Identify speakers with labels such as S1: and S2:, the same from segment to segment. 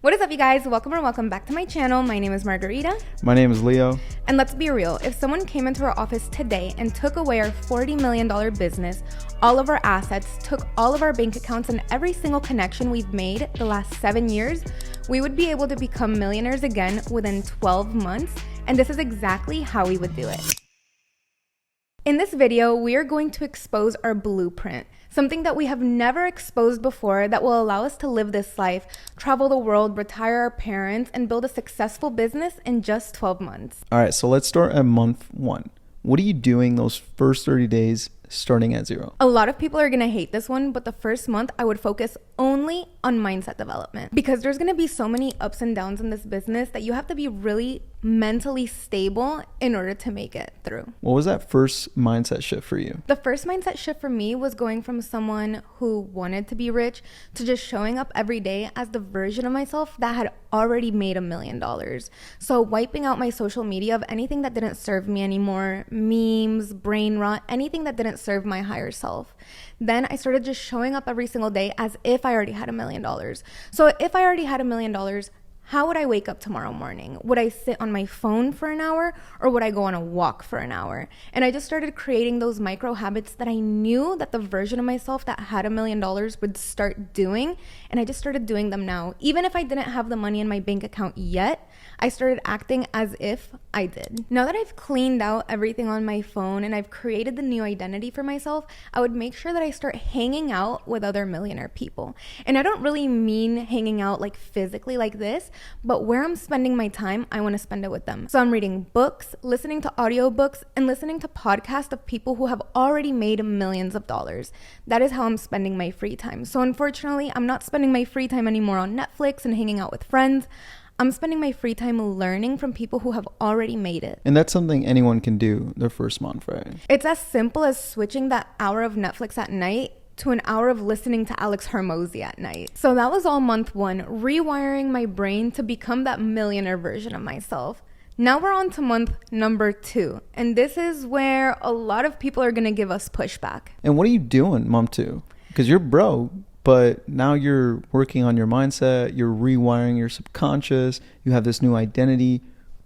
S1: What is up, you guys? Welcome back to my channel. My name is Margarita.
S2: My name is Leo.
S1: And let's be real, if someone came into our office today and took away our $40 million business, all of our assets, took all of our bank accounts and every single connection we've made the last 7 years, we would be able to become millionaires again within 12 months. And this is exactly how we would do it. In this video, we are going to expose our blueprint, something that we have never exposed before that will allow us to live this life, travel the world, retire our parents, and build a successful business in just 12 months.
S2: All right, so let's start at month 1. What are you doing those first 30 days starting at 0?
S1: A lot of people are going to hate this one, but the first month I would focus only on mindset development because there's going to be so many ups and downs in this business that you have to be really mentally stable in order to make it through.
S2: What was that first mindset shift for you?
S1: The first mindset shift for me was going from someone who wanted to be rich to just showing up every day as the version of myself that had already made $1 million. So wiping out my social media of anything that didn't serve me anymore, memes, brain rot, anything that didn't serve my higher self. Then I started just showing up every single day as if I already had $1 million. So if I already had $1 million, how would I wake up tomorrow morning? Would I sit on my phone for an hour or would I go on a walk for an hour? And I just started creating those micro habits that I knew that the version of myself that had $1 million would start doing. And I just started doing them now. Even if I didn't have the money in my bank account yet, I started acting as if I did. Now that I've cleaned out everything on my phone and I've created the new identity for myself, I would make sure that I start hanging out with other millionaire people. And I don't really mean hanging out like physically like this, but where I'm spending my time, I want to spend it with them. So I'm reading books, listening to audiobooks, and listening to podcasts of people who have already made millions of dollars. That is how I'm spending my free time. So unfortunately, I'm not spending my free time anymore on Netflix and hanging out with friends. I'm spending my free time learning from people who have already made it.
S2: And that's something anyone can do their first month, right?
S1: It's as simple as switching that hour of Netflix at night to an hour of listening to Alex Hormozy at night. So that was all month 1, rewiring my brain to become that millionaire version of myself. Now we're on to month number 2. And this is where a lot of people are gonna give us pushback.
S2: And what are you doing month 2? Because you're broke, but now you're working on your mindset, you're rewiring your subconscious, you have this new identity.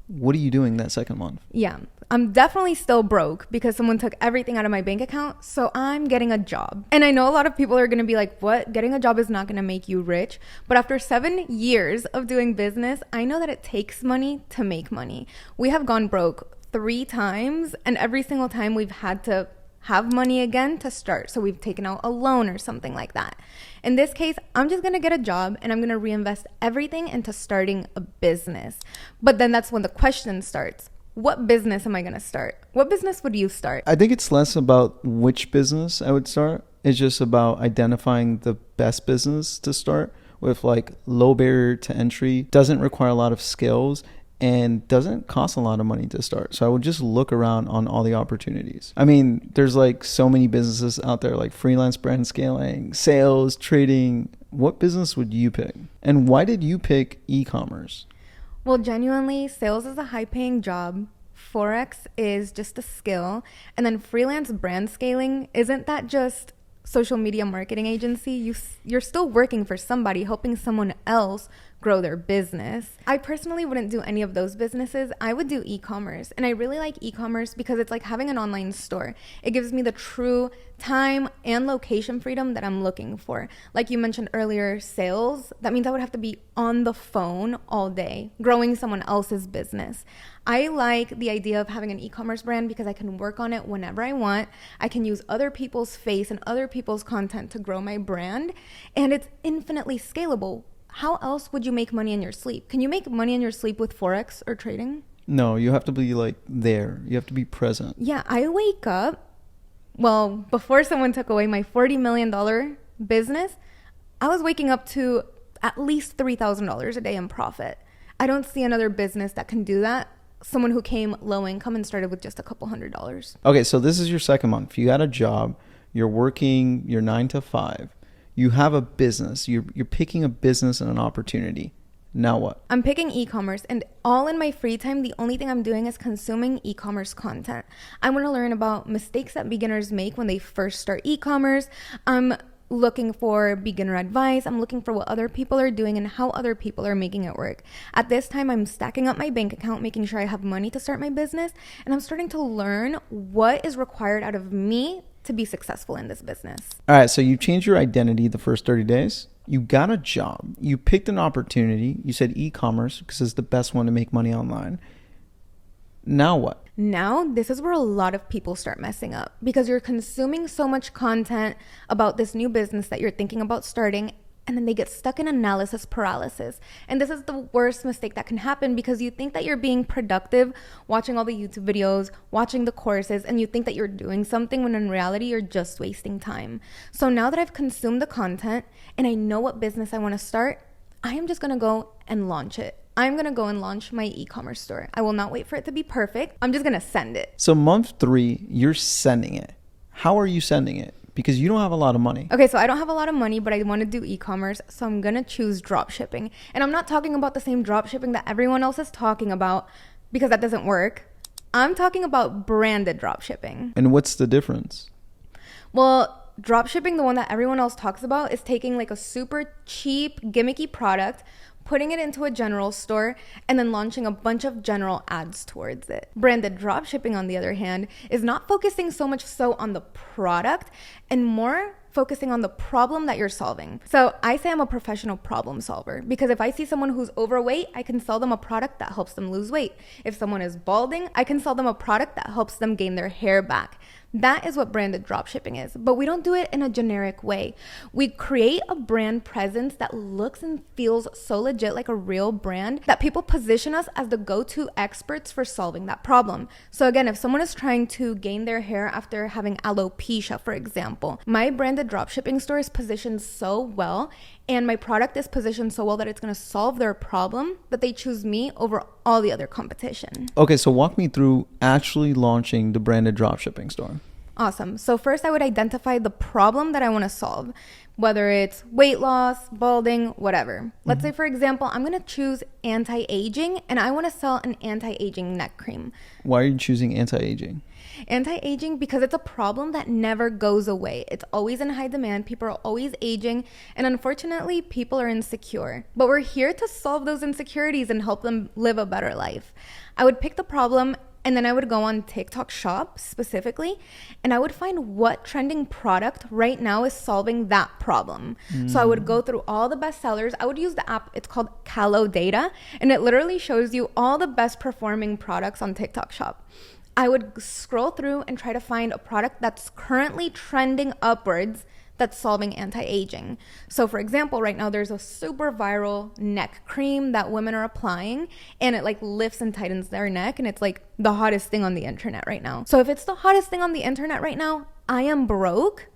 S2: What are you doing that second month?
S1: Yeah, I'm definitely still broke because someone took everything out of my bank account, so I'm getting a job. And I know a lot of people are gonna be like, what? Getting a job is not gonna make you rich. But after 7 years of doing business, I know that it takes money to make money. We have gone broke 3 times, and every single time we've had to have money again to start. So we've taken out a loan or something like that. In this case, I'm just gonna get a job and I'm gonna reinvest everything into starting a business. But then that's when the question starts. What business am I gonna start? What business would you start?
S2: I think it's less about which business I would start. It's just about identifying the best business to start with, like low barrier to entry, doesn't require a lot of skills, and doesn't cost a lot of money to start. So I would just look around on all the opportunities. I mean, there's like so many businesses out there, like freelance brand scaling, sales, trading. What business would you pick? And why did you pick e-commerce?
S1: Well, genuinely, sales is a high-paying job. Forex is just a skill. And then freelance brand scaling, isn't that just social media marketing agency? You're still working for somebody, helping someone else grow their business. I personally wouldn't do any of those businesses. I would do e-commerce. And I really like e-commerce because it's like having an online store. It gives me the true time and location freedom that I'm looking for. Like you mentioned earlier, sales, that means I would have to be on the phone all day, growing someone else's business. I like the idea of having an e-commerce brand because I can work on it whenever I want. I can use other people's face and other people's content to grow my brand, and it's infinitely scalable. How else would you make money in your sleep? Can you make money in your sleep with Forex or trading?
S2: No, you have to be like there. You have to be present.
S1: Yeah, I wake up, well, before someone took away my $40 million business, I was waking up to at least $3,000 a day in profit. I don't see another business that can do that. Someone who came low income and started with just a couple $100s.
S2: Okay, so this is your second month. You had a job, you're working your 9 to 5. You have a business. You're picking a business and an opportunity. Now what?
S1: I'm picking e-commerce, and all in my free time, the only thing I'm doing is consuming e-commerce content. I want to learn about mistakes that beginners make when they first start e-commerce. I'm looking for beginner advice. I'm looking for what other people are doing and how other people are making it work. At this time, I'm stacking up my bank account, making sure I have money to start my business, and I'm starting to learn what is required out of me to be successful in this business.
S2: All right, so you changed your identity the first 30 days. You got a job. You picked an opportunity. You said e-commerce because it's the best one to make money online. Now what?
S1: Now, this is where a lot of people start messing up because you're consuming so much content about this new business that you're thinking about starting, and then they get stuck in analysis paralysis. And this is the worst mistake that can happen because you think that you're being productive watching all the YouTube videos, watching the courses, and you think that you're doing something when in reality you're just wasting time. So now that I've consumed the content and I know what business I want to start, I am just going to go and launch it. I'm going to go and launch my e-commerce store. I will not wait for it to be perfect. I'm just going to send it.
S2: So month 3, you're sending it. How are you sending it? Because you don't have a lot of money.
S1: Okay, so I don't have a lot of money, but I want to do e-commerce, so I'm going to choose drop shipping. And I'm not talking about the same drop shipping that everyone else is talking about because that doesn't work. I'm talking about branded drop shipping.
S2: And what's the difference?
S1: Well, drop shipping, the one that everyone else talks about, is taking like a super cheap, gimmicky product, putting it into a general store, and then launching a bunch of general ads towards it. Branded drop shipping, on the other hand, is not focusing so much so on the product and more focusing on the problem that you're solving. So I say I'm a professional problem solver because if I see someone who's overweight, I can sell them a product that helps them lose weight. If someone is balding, I can sell them a product that helps them gain their hair back. That is what branded dropshipping is, but we don't do it in a generic way. We create a brand presence that looks and feels so legit, like a real brand, that people position us as the go-to experts for solving that problem. So again, if someone is trying to gain their hair after having alopecia, for example, my branded dropshipping store is positioned so well and my product is positioned so well that it's going to solve their problem that they choose me over all the other competition.
S2: Okay, so walk me through actually launching the branded dropshipping store.
S1: Awesome. So first I would identify the problem that I want to solve, whether it's weight loss, balding, whatever. Let's say, for example, I'm going to choose anti-aging and I want to sell an anti-aging neck cream.
S2: Why are you choosing anti-aging?
S1: Anti-aging because it's a problem that never goes away. It's always in high demand. People are always aging. And unfortunately, people are insecure. But we're here to solve those insecurities and help them live a better life. I would pick the problem and then I would go on TikTok Shop specifically, and I would find what trending product right now is solving that problem. So I would go through all the best sellers. I would use the app, it's called Callow Data, and it literally shows you all the best performing products on TikTok Shop. I would scroll through and try to find a product that's currently trending upwards that's solving anti-aging. So for example, right now there's a super viral neck cream that women are applying and it like lifts and tightens their neck and it's like the hottest thing on the internet right now. So if it's the hottest thing on the internet right now, I am broke,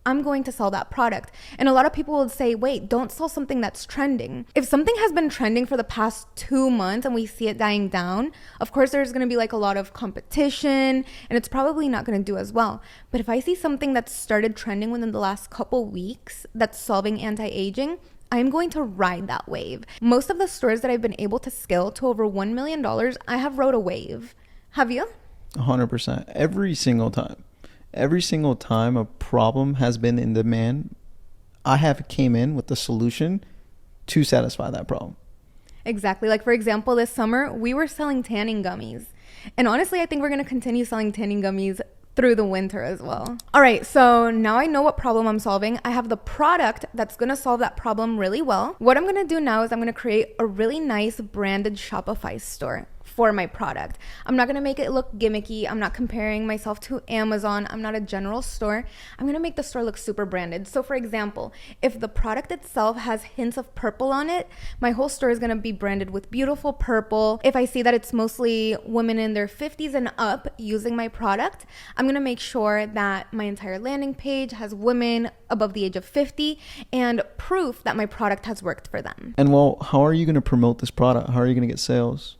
S1: I'm going to sell that product. And a lot of people will say, wait, don't sell something that's trending. If something has been trending for the past 2 months and we see it dying down, of course, there's going to be like a lot of competition and it's probably not going to do as well. But if I see something that's started trending within the last couple weeks that's solving anti-aging, I'm going to ride that wave. Most of the stores that I've been able to scale to over $1 million, I have rode a wave. Have you?
S2: 100%. Every single time. Every single time a problem has been in demand, I have came in with the solution to satisfy that problem.
S1: Exactly. Like for example, this summer we were selling tanning gummies. And honestly, I think we're going to continue selling tanning gummies through the winter as well. All right, so now I know what problem I'm solving. I have the product that's going to solve that problem really well. What I'm going to do now is I'm going to create a really nice branded Shopify store for my product. I'm not going to make it look gimmicky. I'm not comparing myself to Amazon. I'm not a general store. I'm going to make the store look super branded. So for example, if the product itself has hints of purple on it, my whole store is going to be branded with beautiful purple. If I see that it's mostly women in their 50s and up using my product, I'm going to make sure that my entire landing page has women above the age of 50 and proof that my product has worked for them.
S2: And well, how are you going to promote this product? How are you going to get sales?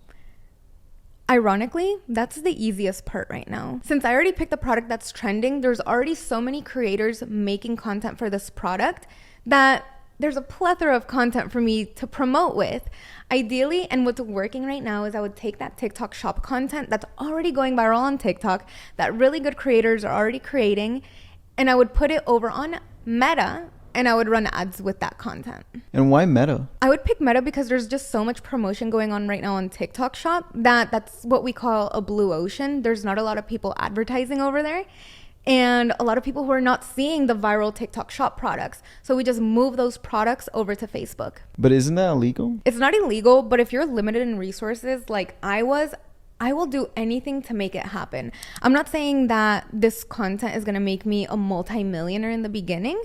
S1: Ironically, that's the easiest part right now. Since I already picked the product that's trending, there's already so many creators making content for this product that there's a plethora of content for me to promote with. Ideally, and what's working right now is I would take that TikTok Shop content that's already going viral on TikTok, that really good creators are already creating, and I would put it over on Meta and I would run ads with that content.
S2: And why Meta?
S1: I would pick Meta because there's just so much promotion going on right now on TikTok Shop that's what we call a blue ocean. There's not a lot of people advertising over there, and a lot of people who are not seeing the viral TikTok Shop products. So we just move those products over to Facebook.
S2: But isn't that illegal?
S1: It's not illegal, but if you're limited in resources like I was, I will do anything to make it happen. I'm not saying that this content is going to make me a multi-millionaire in the beginning,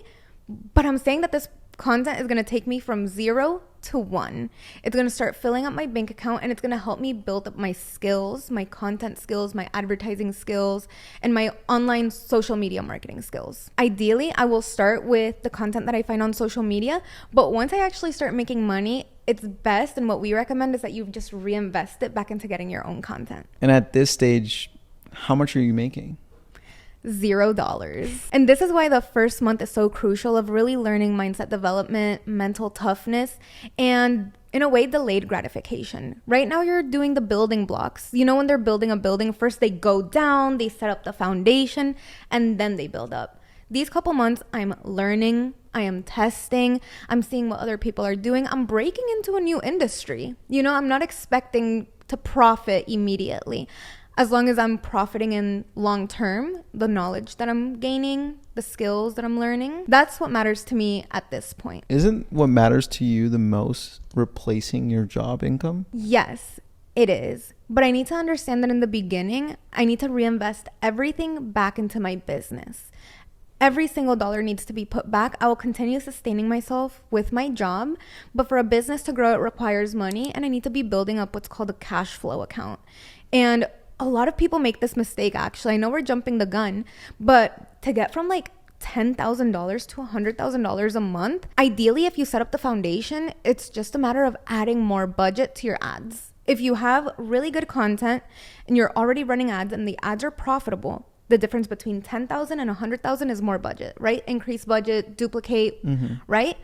S1: but I'm saying that this content is going to take me from 0 to 1. It's going to start filling up my bank account, and it's going to help me build up my skills, my content skills, my advertising skills, and my online social media marketing skills. Ideally, I will start with the content that I find on social media, but once I actually start making money, it's best, and what we recommend is that you just reinvest it back into getting your own content.
S2: And at this stage, how much are you making?
S1: $0. And this is why the first month is so crucial of really learning mindset development, mental toughness, and in a way, delayed gratification. Right now, you're doing the building blocks. You know, when they're building a building, first they go down, they set up the foundation, and then they build up. These couple months, I'm learning, I am testing, I'm seeing what other people are doing. I'm breaking into a new industry. You know, I'm not expecting to profit immediately. As long as I'm profiting in long term, the knowledge that I'm gaining, the skills that I'm learning, that's what matters to me at this point.
S2: Isn't what matters to you the most replacing your job income?
S1: Yes, it is. But I need to understand that in the beginning, I need to reinvest everything back into my business. Every single dollar needs to be put back. I will continue sustaining myself with my job, but for a business to grow, it requires money, and I need to be building up what's called a cash flow account. And a lot of people make this mistake, actually. I know we're jumping the gun, but to get from like $10,000 to $100,000 a month, ideally, if you set up the foundation, it's just a matter of adding more budget to your ads. If you have really good content and you're already running ads and the ads are profitable, the difference between 10,000 and 100,000 is more budget, right? Increase budget, duplicate, right?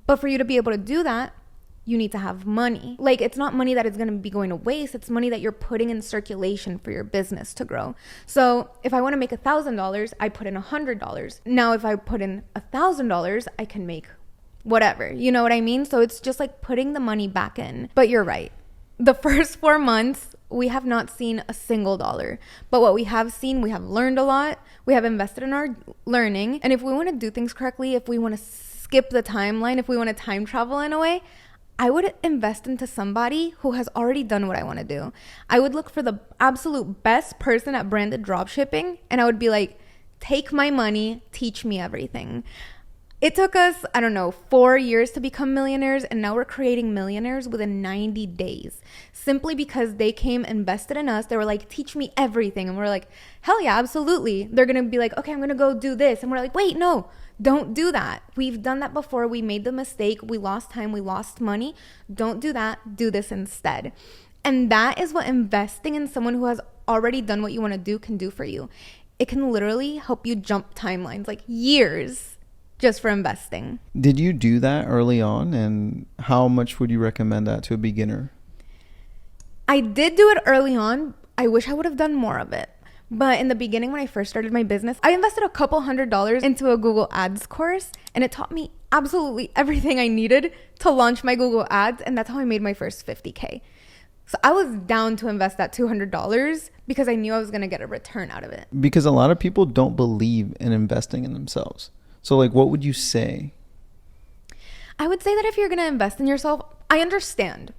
S1: But for you to be able to do that, you need to have money. Like, it's not money that is going to be going to waste. It's money that you're putting in circulation for your business to grow. So if I want to make $1,000, I put in $100. Now, if I put in $1,000, I can make whatever. You know what I mean? So it's just like putting the money back in. But you're right. The first 4 months, we have not seen a single dollar. But what we have seen, we have learned a lot. We have invested in our learning. And if we want to do things correctly, if we want to skip the timeline, if we want to time travel in a way, I would invest into somebody who has already done what I want to do. I would look for the absolute best person at branded dropshipping, and I would be like, take my money, teach me everything. It took us, 4 years to become millionaires, and now we're creating millionaires within 90 days. Simply because they came, invested in us. They were like, teach me everything. And we're like, hell yeah, absolutely. They're going to be like, okay, I'm going to go do this. And we're like, wait, no. Don't do that. We've done that before. We made the mistake. We lost time. We lost money. Don't do that. Do this instead. And that is what investing in someone who has already done what you want to do can do for you. It can literally help you jump timelines, like years, just for investing.
S2: Did you do that early on? And how much would you recommend that to a beginner?
S1: I did do it early on. I wish I would have done more of it. But in the beginning, when I first started my business, I invested a couple $100s into a Google Ads course, and it taught me absolutely everything I needed to launch my Google Ads, and that's how I made my first $50K. So I was down to invest that $200 because I knew I was going to get a return out of it.
S2: Because a lot of people don't believe in investing in themselves. So like, what would you say?
S1: I would say that if you're going to invest in yourself, I understand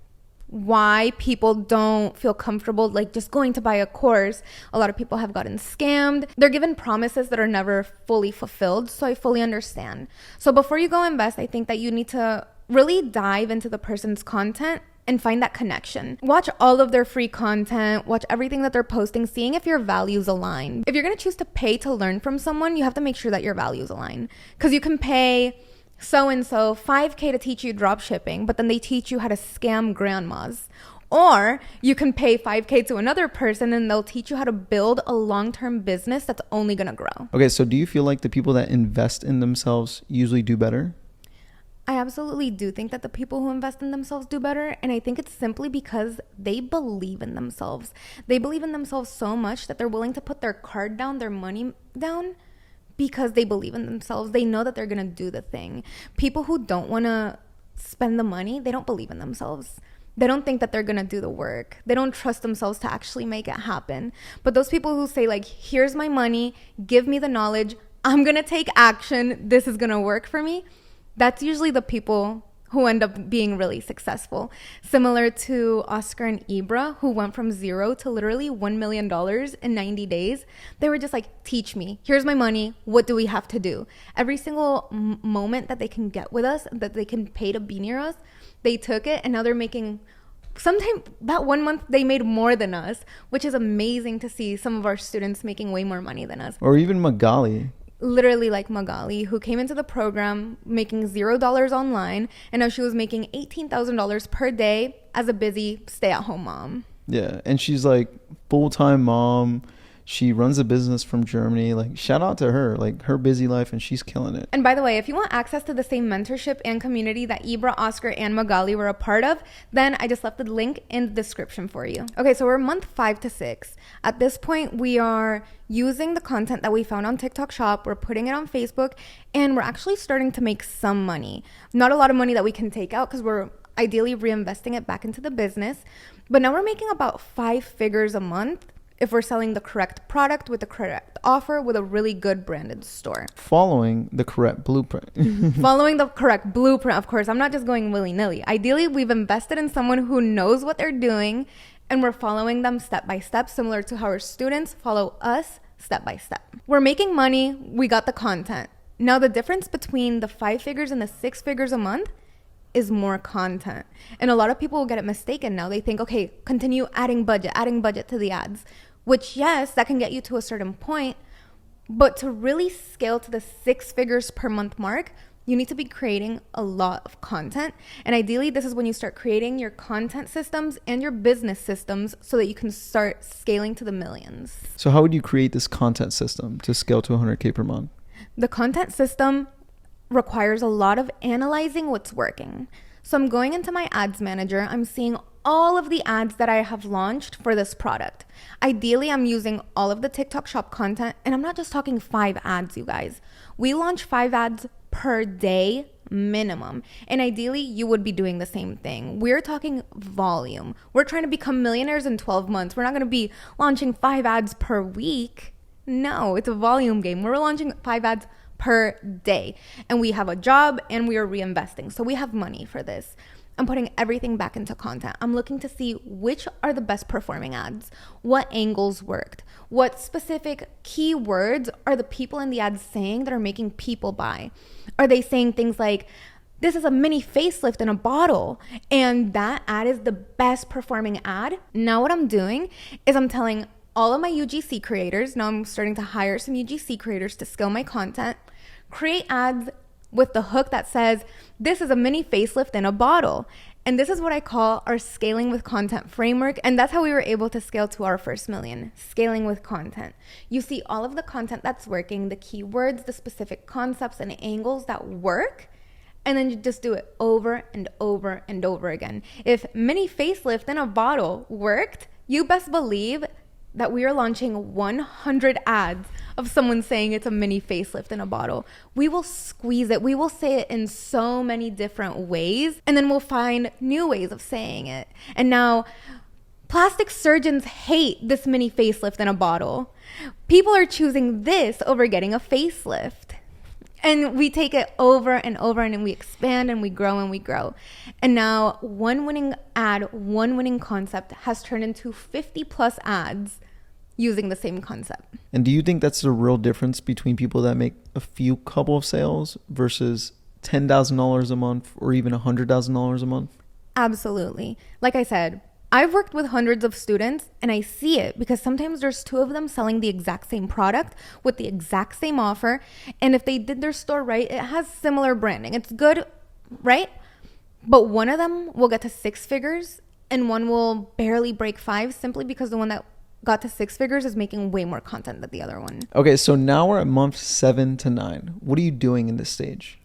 S1: why people don't feel comfortable like just going to buy a course. A lot of people have gotten scammed. They're given promises that are never fully fulfilled. So I fully understand. So before you go invest, I think that you need to really dive into the person's content and find that connection. Watch all of their free content, watch everything that they're posting, seeing if your values align. If you're going to choose to pay to learn from someone, you have to make sure that your values align, because you can pay so-and-so $5K to teach you drop shipping, but then they teach you how to scam grandmas. Or you can pay $5K to another person and they'll teach you how to build a long-term business that's only going to grow.
S2: Okay, so do you feel like the people that invest in themselves usually do better?
S1: I absolutely do think that the people who invest in themselves do better. And I think it's simply because they believe in themselves. They believe in themselves so much that they're willing to put their card down, their money down, because they believe in themselves. They know that they're going to do the thing. People who don't want to spend the money, they don't believe in themselves. They don't think that they're going to do the work. They don't trust themselves to actually make it happen. But those people who say like, here's my money, give me the knowledge, I'm going to take action, this is going to work for me. That's usually the people who end up being really successful. Similar to Oscar and Ibra, who went from 0 to literally $1 million in 90 days. They were just like, teach me, here's my money, what do we have to do? Every single moment that they can get with us, that they can pay to be near us, they took it, and now they're making, sometime that 1 month they made more than us, which is amazing to see some of our students making way more money than us.
S2: Or even Magali.
S1: Literally like Magali, who came into the program making $0 online, and now she was making $18,000 per day as a busy stay-at-home mom.
S2: Yeah, and she's like full-time mom. She runs a business from Germany. Like, shout out to her, like her busy life, and she's killing it.
S1: And by the way, if you want access to the same mentorship and community that Ibra, Oscar, and Magali were a part of, then I just left the link in the description for you. Okay, so we're month 5 to 6. At this point, we are using the content that we found on TikTok Shop. We're putting it on Facebook, and we're actually starting to make some money. Not a lot of money that we can take out because we're ideally reinvesting it back into the business. But now we're making about 5 figures a month if we're selling the correct product with the correct offer with a really good branded store.
S2: Following the correct blueprint.
S1: Following the correct blueprint, of course. I'm not just going willy-nilly. Ideally, we've invested in someone who knows what they're doing, and we're following them step by step, similar to how our students follow us step by step. We're making money. We got the content. Now, the difference between the 5 figures and the 6 figures a month is more content. And a lot of people will get it mistaken now. They think, okay, continue adding budget to the ads. Which, yes, that can get you to a certain point, but to really scale to the 6 figures per month mark, you need to be creating a lot of content. And ideally, this is when you start creating your content systems and your business systems so that you can start scaling to the millions.
S2: So how would you create this content system to scale to 100K per month?
S1: The content system requires a lot of analyzing what's working. So I'm going into my ads manager, I'm seeing all of the ads that I have launched for this product. Ideally, I'm using all of the TikTok Shop content, and I'm not just talking 5 ads, you guys. We launch 5 ads per day minimum, and ideally, you would be doing the same thing. We're talking volume. We're trying to become millionaires in 12 months. We're not going to be launching 5 ads per week. No, it's a volume game. We're launching 5 ads per day, and we have a job and we are reinvesting. So we have money for this. I'm putting everything back into content. I'm looking to see which are the best performing ads, what angles worked, what specific keywords are the people in the ads saying that are making people buy. Are they saying things like, this is a mini facelift in a bottle, and that ad is the best performing ad? Now what I'm doing is I'm telling all of my UGC creators, now I'm starting to hire some UGC creators to scale my content, create ads with the hook that says, this is a mini facelift in a bottle. And this is what I call our scaling with content framework. And that's how we were able to scale to our first million, scaling with content. You see all of the content that's working, the keywords, the specific concepts and angles that work. And then you just do it over and over and over again. If mini facelift in a bottle worked, you best believe that we are launching 100 ads of someone saying it's a mini facelift in a bottle. We will squeeze it. We will say it in so many different ways, and then we'll find new ways of saying it. And now plastic surgeons hate this mini facelift in a bottle. People are choosing this over getting a facelift. And we take it over and over, and we expand and we grow and we grow. And now one winning ad, one winning concept has turned into 50 plus ads using the same concept.
S2: And do you think that's the real difference between people that make a few couple of sales versus $10,000 a month or even $100,000 a month?
S1: Absolutely. Like I said, I've worked with hundreds of students, and I see it because sometimes there's 2 of them selling the exact same product with the exact same offer. And if they did their store right, it has similar branding. It's good, right? But one of them will get to 6 figures and one will barely break 5 simply because the one that got to 6 figures is making way more content than the other one.
S2: Okay, so now we're at month 7 to 9. What are you doing in this stage?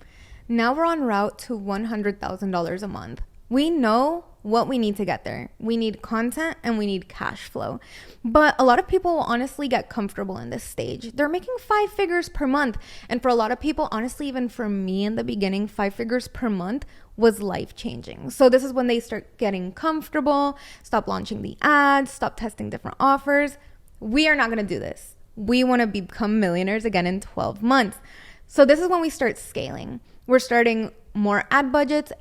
S1: Now we're en route to $100,000 a month. We know what we need to get there. We need content and we need cash flow. But a lot of people will honestly get comfortable in this stage. They're making 5 figures per month. And for a lot of people, honestly, even for me in the beginning, 5 figures per month was life-changing. So this is when they start getting comfortable, stop launching the ads, stop testing different offers. We are not going to do this. We want to become millionaires again in 12 months. So this is when we start scaling. We're starting more ad budgets,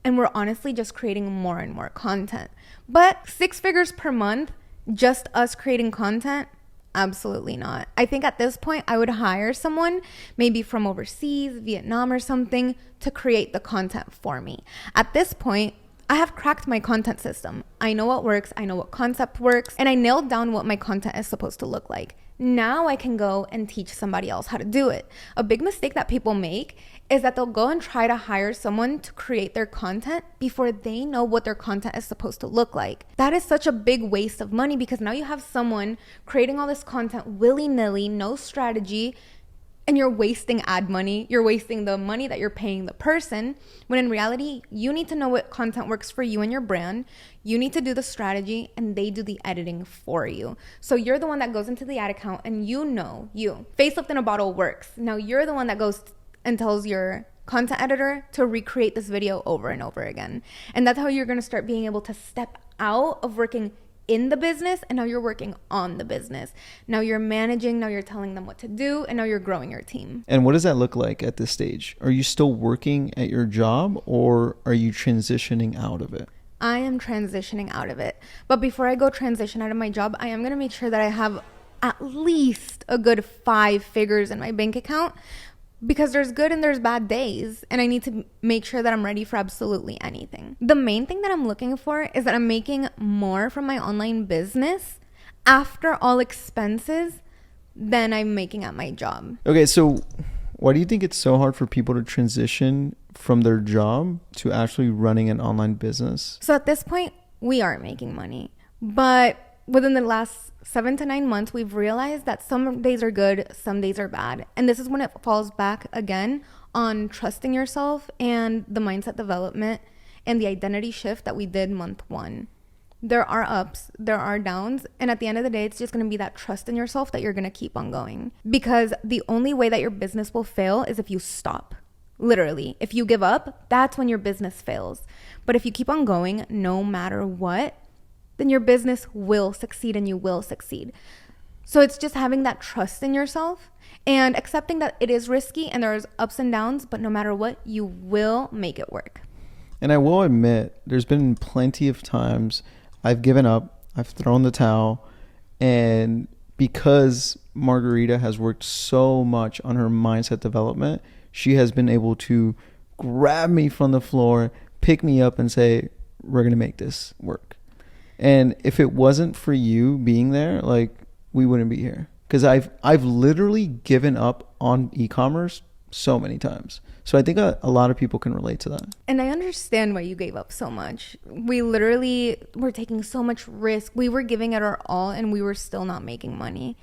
S1: and we're honestly just creating more and more content. But 6 figures per month, just us creating content? Absolutely not. I think at this point, I would hire someone maybe from overseas, Vietnam or something, to create the content for me. At this point, I have cracked my content system. I know what works, I know what concept works, and I nailed down what my content is supposed to look like. Now I can go and teach somebody else how to do it. A big mistake that people make is that they'll go and try to hire someone to create their content before they know what their content is supposed to look like. That is such a big waste of money, because now you have someone creating all this content willy-nilly, no strategy, and you're wasting ad money. You're wasting the money that you're paying the person, when in reality, you need to know what content works for you and your brand. You need to do the strategy, and they do the editing for you. So you're the one that goes into the ad account, and you, facelift in a bottle works. Now you're the one that goes and tells your content editor to recreate this video over and over again. And that's how you're going to start being able to step out of working in the business, and now you're working on the business. Now you're managing, now you're telling them what to do, and now you're growing your team.
S2: And what does that look like at this stage? Are you still working at your job, or are you transitioning out of it?
S1: I am transitioning out of it. But before I go transition out of my job, I am going to make sure that I have at least a good 5 figures in my bank account, because there's good and there's bad days, and I need to make sure that I'm ready for absolutely anything. The main thing that I'm looking for is that I'm making more from my online business after all expenses than I'm making at my job.
S2: Okay, so why do you think it's so hard for people to transition from their job to actually running an online business?
S1: So at this point, we are making money, but within the last 7 to 9 months, we've realized that some days are good, some days are bad. And this is when it falls back again on trusting yourself and the mindset development and the identity shift that we did month 1. There are ups, there are downs. And at the end of the day, it's just going to be that trust in yourself that you're going to keep on going. Because the only way that your business will fail is if you stop. Literally, if you give up, that's when your business fails. But if you keep on going, no matter what, then your business will succeed, and you will succeed. So it's just having that trust in yourself and accepting that it is risky and there's ups and downs, but no matter what, you will make it work.
S2: And I will admit, there's been plenty of times I've given up, I've thrown the towel, and because Margarita has worked so much on her mindset development, she has been able to grab me from the floor, pick me up, and say, we're going to make this work. And if it wasn't for you being there, like, we wouldn't be here. Because I've literally given up on e-commerce so many times. So I think a lot of people can relate to that.
S1: And I understand why you gave up so much. We literally were taking so much risk. We were giving it our all, and we were still not making money.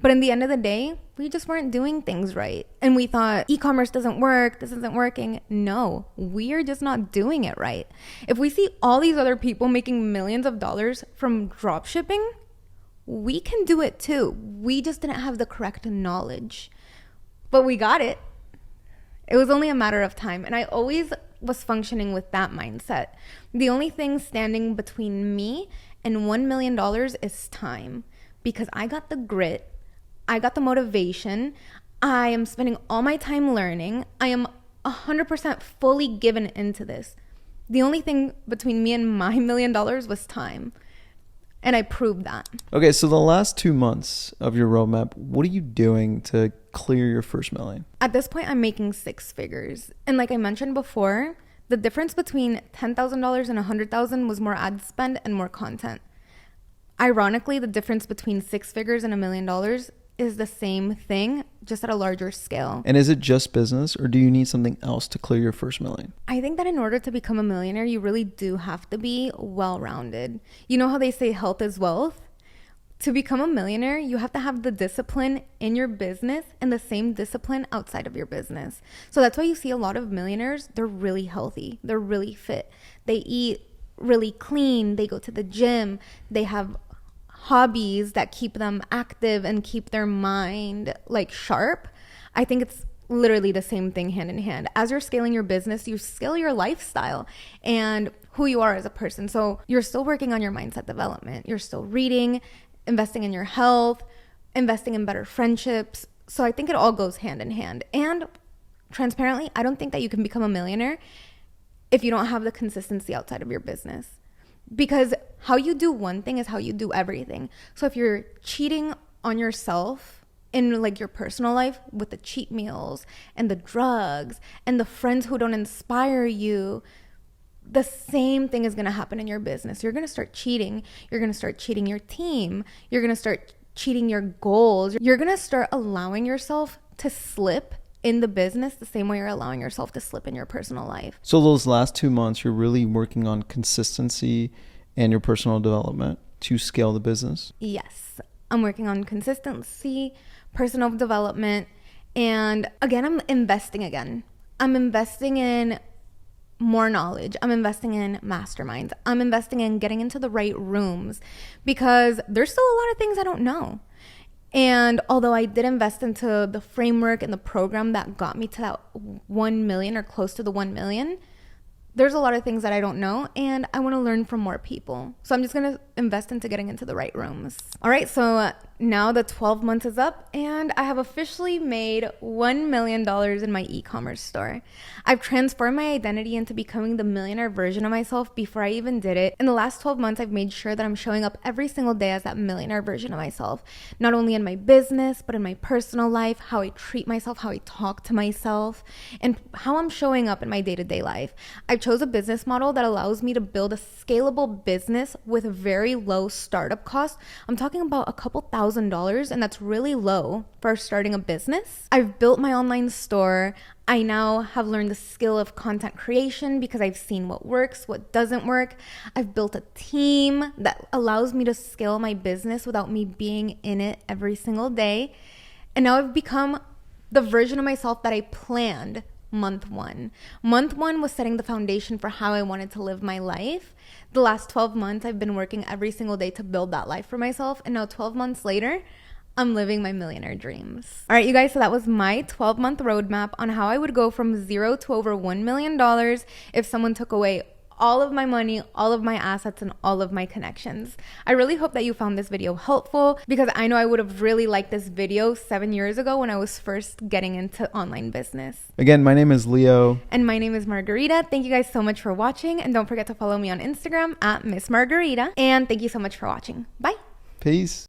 S1: But in the end of the day, we just weren't doing things right. And we thought, e-commerce doesn't work, this isn't working. No, we are just not doing it right. If we see all these other people making millions of dollars from drop shipping, we can do it too. We just didn't have the correct knowledge. But we got it. It was only a matter of time. And I always was functioning with that mindset. The only thing standing between me and $1 million is time. Because I got the grit. I got the motivation. I am spending all my time learning. I am 100% fully given into this. The only thing between me and my $1 million was time. And I proved that.
S2: Okay, so the last 2 months of your roadmap, what are you doing to clear your first million?
S1: At this point, I'm making 6 figures. And like I mentioned before, the difference between $10,000 and $100,000 was more ad spend and more content. Ironically, the difference between 6 figures and $1 million is the same thing, just at a larger scale.
S2: And is it just business, or do you need something else to clear your first million?
S1: I think that in order to become a millionaire, you really do have to be well-rounded. You know how they say health is wealth? To become a millionaire, you have to have the discipline in your business and the same discipline outside of your business. So that's why you see a lot of millionaires, they're really healthy. They're really fit. They eat really clean, they go to the gym, they have hobbies that keep them active and keep their mind like sharp. I think it's literally the same thing hand in hand. As you're scaling your business, you scale your lifestyle and who you are as a person. So you're still working on your mindset development. You're still reading, investing in your health, investing in better friendships. So I think it all goes hand in hand. And transparently, I don't think that you can become a millionaire if you don't have the consistency outside of your business. Because how you do one thing is how you do everything. So if you're cheating on yourself in like your personal life with the cheat meals and the drugs and the friends who don't inspire you, the same thing is going to happen in your business. You're going to start cheating. You're going to start cheating your team. You're going to start cheating your goals. You're going to start allowing yourself to slip in the business the same way you're allowing yourself to slip in your personal life.
S2: So those last 2 months, you're really working on consistency and your personal development to scale the business?
S1: Yes. I'm working on consistency, personal development, and again, I'm investing again. I'm investing in more knowledge. I'm investing in masterminds. I'm investing in getting into the right rooms because there's still a lot of things I don't know. And although I did invest into the framework and the program that got me to that 1 million or close to the 1 million, there's a lot of things that I don't know and I want to learn from more people. So I'm just going to invest into getting into the right rooms. All right, so now the 12 months is up and I have officially made $1 million in my e-commerce store. I've transformed my identity into becoming the millionaire version of myself before I even did it. In the last 12 months, I've made sure that I'm showing up every single day as that millionaire version of myself, not only in my business, but in my personal life, how I treat myself, how I talk to myself, and how I'm showing up in my day-to-day life. I chose a business model that allows me to build a scalable business with very low startup costs. I'm talking about a couple $1,000s, and that's really low for starting a business. I've built my online store. I now have learned the skill of content creation because I've seen what works, what doesn't work. I've built a team that allows me to scale my business without me being in it every single day. And now I've become the version of myself that I planned month one. Month one was setting the foundation for how I wanted to live my life. The last 12 months, I've been working every single day to build that life for myself. And now 12 months later, I'm living my millionaire dreams. All right, you guys, so that was my 12-month roadmap on how I would go from zero to over $1 million if someone took away all of my money, all of my assets, and all of my connections. I really hope that you found this video helpful because I know I would have really liked this video 7 years ago when I was first getting into online business.
S2: Again, my name is Leo.
S1: And my name is Margarita. Thank you guys so much for watching. And don't forget to follow me on Instagram at Miss Margarita. And thank you so much for watching. Bye.
S2: Peace.